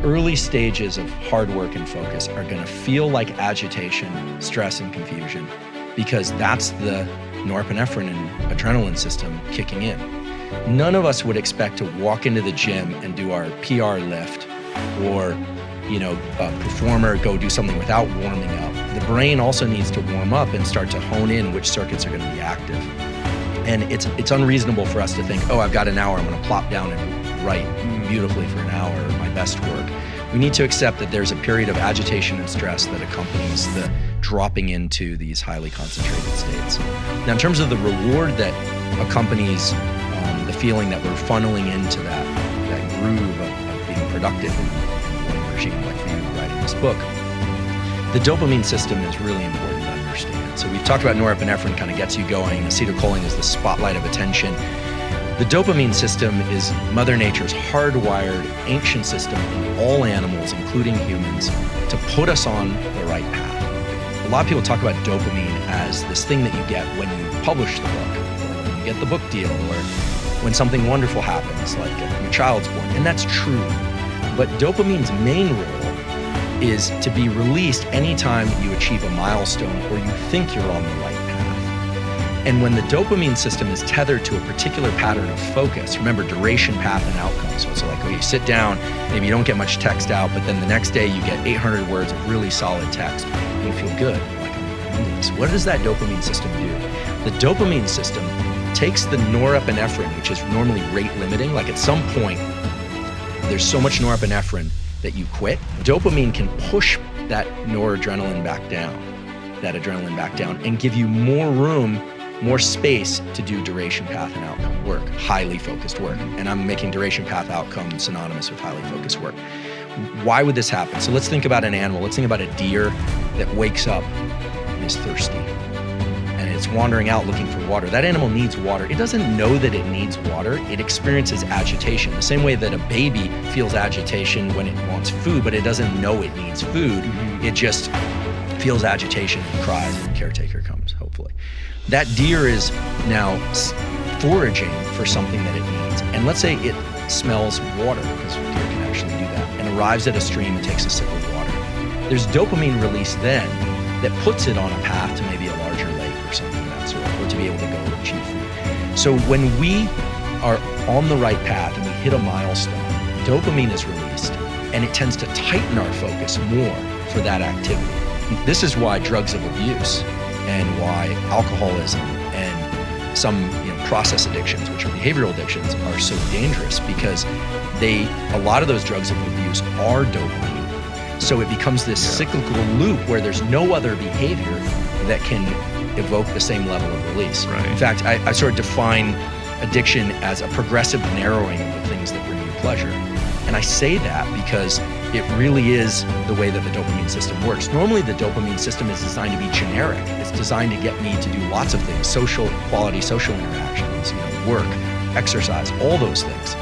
early stages of hard work and focus are going to feel like agitation, stress, and confusion because that's the norepinephrine and adrenaline system kicking in. None of us would expect to walk into the gym and do our PR lift or, a performer go do something without warming up. The brain also needs to warm up and start to hone in which circuits are going to be active. And it's unreasonable for us to think, oh, I've got an hour, I'm going to plop down and write beautifully for an hour, my best work. We need to accept that there's a period of agitation and stress that accompanies the dropping into these highly concentrated states. Now, in terms of the reward that accompanies the feeling that we're funneling into that groove of being productive in one regime, like for you writing this book, the dopamine system is really important to understand. So we've talked about norepinephrine kind of gets you going. Acetylcholine is the spotlight of attention. The dopamine system is Mother Nature's hardwired ancient system in all animals, including humans, to put us on the right path. A lot of people talk about dopamine as this thing that you get when you publish the book, or when you get the book deal, or when something wonderful happens, like your child's born, and that's true. But dopamine's main role is to be released anytime you achieve a milestone or you think you're on the right path. And when the dopamine system is tethered to a particular pattern of focus, remember duration, path, and outcome. So it's like, you sit down, maybe you don't get much text out, but then the next day you get 800 words of really solid text, and you feel good, like I'm into this. What does that dopamine system do? The dopamine system takes the norepinephrine, which is normally rate limiting, like at some point, there's so much norepinephrine that you quit. Dopamine can push that adrenaline back down, and give you more room, more space to do duration, path, and outcome work, highly focused work. And I'm making duration, path, outcome synonymous with highly focused work. Why would this happen? So let's think about an animal. Let's think about a deer that wakes up and is thirsty. And it's wandering out looking for water. That animal needs water. It doesn't know that it needs water. It experiences agitation. The same way that a baby feels agitation when it wants food, but it doesn't know it needs food. It just feels agitation and cries, and the caretaker comes, hopefully. That deer is now foraging for something that it needs. And let's say it smells water, because deer can actually do that, and arrives at a stream and takes a sip of water. There's dopamine release then that puts it on a path to maybe a larger lake or something of that sort, or to be able to go achieve food. So when we are on the right path and we hit a milestone, dopamine is released, and it tends to tighten our focus more for that activity. This is why drugs of abuse and why alcoholism and some process addictions, which are behavioral addictions, are so dangerous, because a lot of those drugs of abuse are dopamine. So it becomes this cyclical loop where there's no other behavior that can evoke the same level of release. Right. In fact, I sort of define addiction as a progressive narrowing of the things that bring you pleasure. And I say that because it really is the way that the dopamine system works. Normally, the dopamine system is designed to be generic. It's designed to get me to do lots of things, social interactions, work, exercise, all those things.